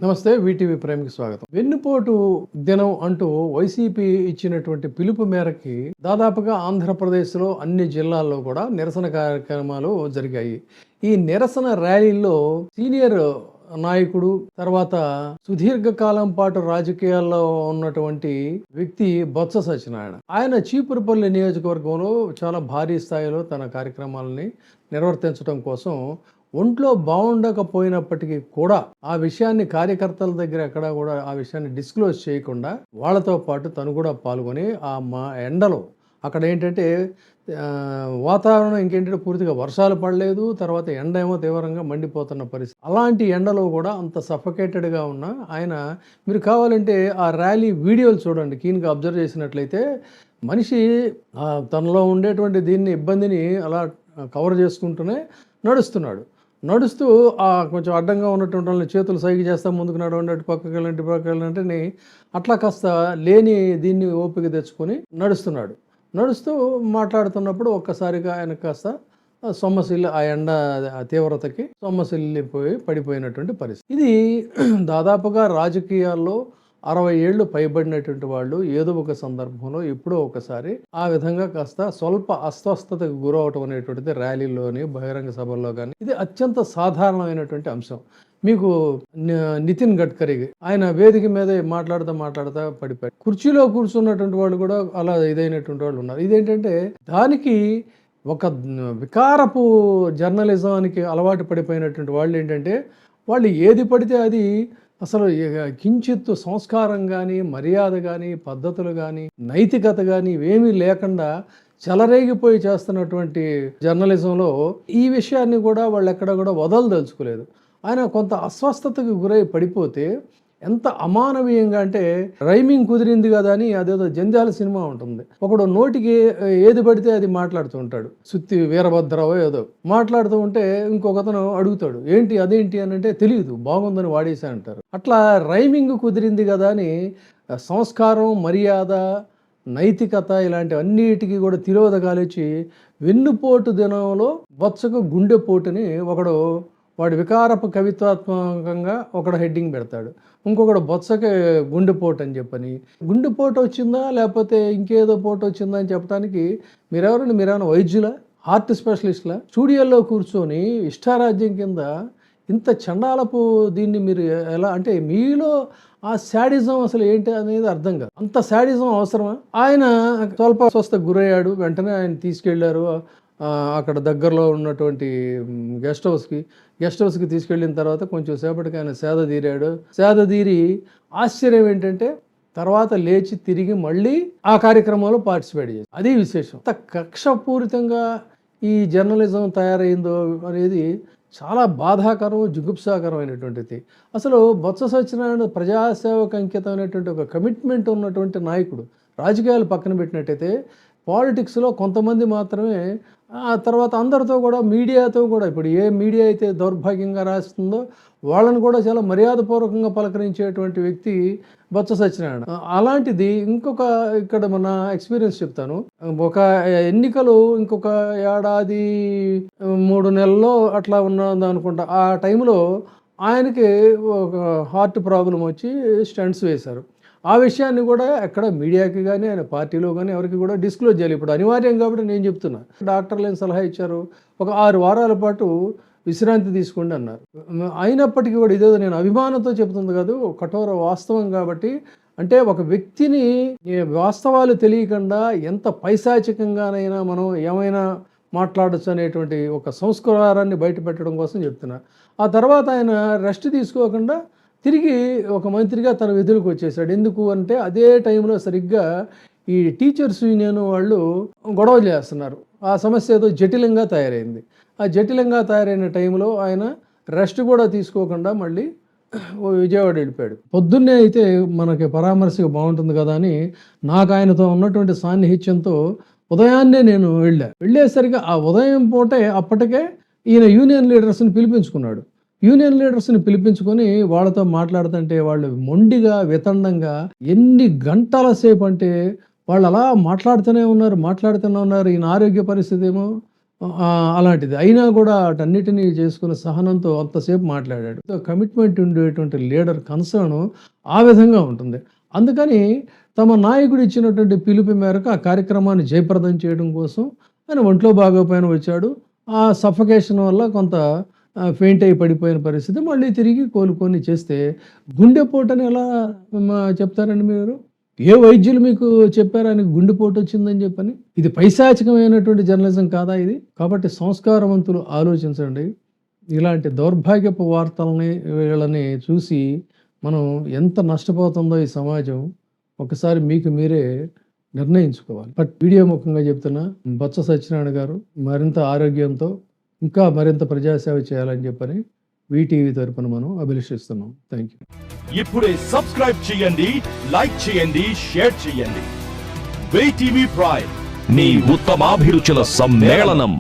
నమస్తే, వీటీవీ ప్రైమ్కి స్వాగతం. వెన్నుపోటు దినం అంటూ వైసీపీ ఇచ్చినటువంటి పిలుపు మేరకి దాదాపుగా ఆంధ్రప్రదేశ్లో అన్ని జిల్లాల్లో కూడా నిరసన కార్యక్రమాలు జరిగాయి. ఈ నిరసన ర్యాలీల్లో సీనియర్ నాయకుడు, తర్వాత సుదీర్ఘకాలం పాటు రాజకీయాల్లో ఉన్నటువంటి వ్యక్తి బొత్స సత్యనారాయణ, ఆయన చీపురుపల్లి నియోజకవర్గంలో చాలా భారీ స్థాయిలో తన కార్యక్రమాలని నిర్వర్తించడం కోసం ఒంట్లో బాగుండకపోయినప్పటికీ కూడా ఆ విషయాన్ని కార్యకర్తల దగ్గర ఎక్కడా కూడా ఆ విషయాన్ని డిస్క్లోజ్ చేయకుండా వాళ్ళతో పాటు తను కూడా పాల్గొని మా ఎండలో అక్కడ ఏంటంటే వాతావరణం ఇంకేంటంటే పూర్తిగా వర్షాలు పడలేదు, తర్వాత ఎండ ఏమో తీవ్రంగా మండిపోతున్న పరిస్థితి. అలాంటి ఎండలో కూడా అంత సఫకేటెడ్గా ఉన్న ఆయన, మీరు కావాలంటే ఆ ర్యాలీ వీడియోలు చూడండి, కీన్గా అబ్జర్వ్ చేసినట్లయితే మనిషి తనలో ఉండేటువంటి దీన్ని ఇబ్బందిని అలా కవర్ చేసుకుంటూనే నడుస్తూ కొంచెం అడ్డంగా ఉన్నటువంటి వాళ్ళని చేతులు సైగ చేస్తా ముందుకు నడవండి, అటు పక్కకి వెళ్ళంటే అట్లా కాస్త లేని దీన్ని ఓపిక తెచ్చుకొని నడుస్తూ మాట్లాడుతున్నప్పుడు ఒక్కసారిగా ఆయన కాస్త సొమ్మసిల్లి ఆ ఎండ తీవ్రతకి సొమ్మసిల్లిపోయి పడిపోయినటువంటి పరిస్థితి. ఇది దాదాపుగా రాజకీయాల్లో 60 ఏళ్ళు పైబడినటువంటి వాళ్ళు ఏదో ఒక సందర్భంలో ఎప్పుడో ఒకసారి ఆ విధంగా కాస్త స్వల్ప అస్వస్థతకు గురవటం అనేటువంటిది ర్యాలీలోని బహిరంగ సభల్లో కానీ ఇది అత్యంత సాధారణమైనటువంటి అంశం. మీకు నితిన్ గడ్కరీ ఆయన వేదిక మీద మాట్లాడుతూ పడిపోయాడు. కుర్చీలో కూర్చున్నటువంటి వాళ్ళు కూడా అలా ఇదైనటువంటి వాళ్ళు ఉన్నారు. ఇదేంటంటే దానికి ఒక వికారపు జర్నలిజానికి అలవాటు పడిపోయినటువంటి వాళ్ళు ఏంటంటే వాళ్ళు ఏది పడితే అది అసలు కించిత్తు సంస్కారం కానీ, మర్యాద కానీ, పద్ధతులు కానీ, నైతికత కానీ ఇవేమీ లేకుండా చెలరేగిపోయి చేస్తున్నటువంటి జర్నలిజంలో ఈ విషయాన్ని కూడా వాళ్ళు ఎక్కడ కూడా వదలదలుచుకోలేదు. ఆయన కొంత అస్వస్థతకు గురై పడిపోతే ఎంత అమానవీయంగా అంటే, రైమింగ్ కుదిరింది కదా అని అదేదో జంజాల సినిమా ఉంటుంది, ఒకడు నోటికి ఏది పడితే అది మాట్లాడుతూ ఉంటాడు, సుత్తి వీరభద్రవో ఏదో మాట్లాడుతూ ఉంటే ఇంకొకతను అడుగుతాడు ఏంటి అదేంటి అని అంటే తెలియదు, బాగుందని వాడేసా అంటారు. అట్లా రైమింగ్ కుదిరింది కదా అని సంస్కారం, మర్యాద, నైతికత ఇలాంటివన్నిటికీ కూడా తిరోధకాలిచ్చి వెన్నుపోటు దినంలో బొత్సకు గుండెపోటుని వాడు వికారపు కవిత్వాత్మకంగా ఒకడు హెడ్డింగ్ పెడతాడు, ఇంకొకడు బొత్సకి గుండెపోటు అని చెప్పని. గుండెపోటు వచ్చిందా లేకపోతే ఇంకేదో పోటు వచ్చిందా అని చెప్పడానికి మీరేమైనా వైద్యులా, హార్ట్ స్పెషలిస్టులా? స్టూడియోలో కూర్చొని ఇష్టారాజ్యం కింద ఇంత చండాలపు దీన్ని మీరు ఎలా అంటే మీలో ఆ శాడిజం అసలు ఏంటి అనేది అర్థం కాదు. అంత శాడిజం అవసరమా? ఆయన స్వల్ప స్వస్థకు గురయ్యాడు, వెంటనే ఆయన తీసుకెళ్లారు అక్కడ దగ్గరలో ఉన్నటువంటి గెస్ట్ హౌస్కి తీసుకెళ్ళిన తర్వాత కొంచెం సేపటికి ఆయన సేద తీరి ఆశ్చర్యం ఏంటంటే తర్వాత లేచి తిరిగి మళ్ళీ ఆ కార్యక్రమంలో పార్టిసిపేట్ చేసి, అది విశేషం. అంత కక్షపూరితంగా ఈ జర్నలిజం తయారైందో అనేది చాలా బాధాకరం, జుగుప్సాకరమైనటువంటిది. అసలు బొత్స సత్యనారాయణ ప్రజాసేవకు అంకితమైనటువంటి ఒక కమిట్మెంట్ ఉన్నటువంటి నాయకుడు. రాజకీయాలు పక్కన పెట్టినట్టయితే పాలిటిక్స్లో కొంతమంది మాత్రమే, ఆ తర్వాత అందరితో కూడా, మీడియాతో కూడా, ఇప్పుడు ఏ మీడియా అయితే దౌర్భాగ్యంగా రాస్తుందో వాళ్ళని కూడా చాలా మర్యాదపూర్వకంగా పలకరించేటువంటి వ్యక్తి బొత్స సత్యనారాయణ. అలాంటిది ఇక్కడ మన ఎక్స్పీరియన్స్ చెప్తాను. ఒక ఎన్నికలు ఇంకొక ఏడాది 3 నెలల్లో అట్లా ఉన్నది అనుకుంటా. ఆ టైంలో ఆయనకి ఒక హార్ట్ ప్రాబ్లం వచ్చి స్టంట్స్ వేశారు. ఆ విషయాన్ని కూడా ఎక్కడ మీడియాకి కానీ ఆయన పార్టీలో కానీ ఎవరికి కూడా డిస్క్లోజ్ చేయాలి. ఇప్పుడు అనివార్యం కాబట్టి నేను చెప్తున్నా. డాక్టర్లు ఏం సలహా ఇచ్చారు, ఒక 6 వారాల పాటు విశ్రాంతి తీసుకోండి అన్నారు. అయినప్పటికీ కూడా ఇదేదో నేను అభిమానంతో చెప్తుంది కాదు, కఠోర వాస్తవం కాబట్టి. అంటే ఒక వ్యక్తిని వాస్తవాలు తెలియకుండా ఎంత పైశాచికంగానైనా మనం ఏమైనా మాట్లాడచ్చు అనేటువంటి ఒక సంస్కారాన్ని బయట పెట్టడం కోసం చెప్తున్నా. ఆ తర్వాత ఆయన రెస్ట్ తీసుకోకుండా తిరిగి ఒక మంత్రిగా తన విధులకు వచ్చేసాడు. ఎందుకు అంటే అదే టైంలో సరిగ్గా ఈ టీచర్స్ యూనియన్ వాళ్ళు గొడవలు చేస్తున్నారు. ఆ సమస్య ఏదో జటిలంగా తయారైంది. ఆ జటిలంగా తయారైన టైంలో ఆయన రెస్ట్ కూడా తీసుకోకుండా మళ్ళీ విజయవాడ వెళ్ళిపోయాడు. పొద్దున్నే అయితే మనకి పరామర్శగా బాగుంటుంది కదా అని నాకు ఆయనతో ఉన్నటువంటి సాన్నిహిత్యంతో ఉదయాన్నే నేను వెళ్ళేసరికి ఆ ఉదయం పూటే అప్పటికే ఈయన యూనియన్ లీడర్స్ని పిలిపించుకున్నాడు. యూనియన్ లీడర్స్ని పిలిపించుకొని వాళ్ళతో మాట్లాడుతుంటే వాళ్ళు మొండిగా, వితండంగా ఎన్ని గంటల సేపు అంటే వాళ్ళు అలా మాట్లాడుతూనే ఉన్నారు. ఈయన ఆరోగ్య పరిస్థితి ఏమో అలాంటిది. అయినా కూడా వాటన్నిటిని చేసుకుని సహనంతో అంతసేపు మాట్లాడాడు. కమిట్మెంట్ ఉండేటువంటి లీడర్ కన్సర్న్ ఆ విధంగా ఉంటుంది. అందుకని తమ నాయకుడు ఇచ్చినటువంటి పిలుపు మేరకు ఆ కార్యక్రమాన్ని జయప్రదం చేయడం కోసం ఆయన ఒంట్లో బాగోపోయిన వచ్చాడు. ఆ సఫకేషన్ వల్ల కొంత ఫెయింట్ అయి పడిపోయిన పరిస్థితి. మళ్ళీ తిరిగి కోలుకొని చేస్తే గుండెపోటని ఎలా చెప్తారండి మీరు? ఏ వైద్యులు మీకు చెప్పారు ఆయనకు గుండెపోటు వచ్చిందని చెప్పని? ఇది పైశాచికమైనటువంటి జర్నలిజం కాదా ఇది? కాబట్టి సంస్కారవంతులు ఆలోచించండి. ఇలాంటి దౌర్భాగ్యపు వార్తల్ని వీళ్ళని చూసి మనం ఎంత నష్టపోతుందో ఈ సమాజం ఒకసారి మీకు మీరే నిర్ణయించుకోవాలి. బట్ వీడియో ముఖంగా చెప్తున్నా, బొత్స సత్యనారాయణ గారు మరింత ఆరోగ్యంతో ఇంకా మరింత ప్రజాసేవ చేయాలని చెప్పని వీటీవీ తరపున మనం అభిలషిస్తున్నాం. Thank you. ఇప్పుడే సబ్స్క్రైబ్ చేయండి, లైక్ చేయండి, షేర్ చేయండి. వీటీవీ ప్రైమ్, మీ ఉత్తమాభిరుచుల సమ్మేళనం.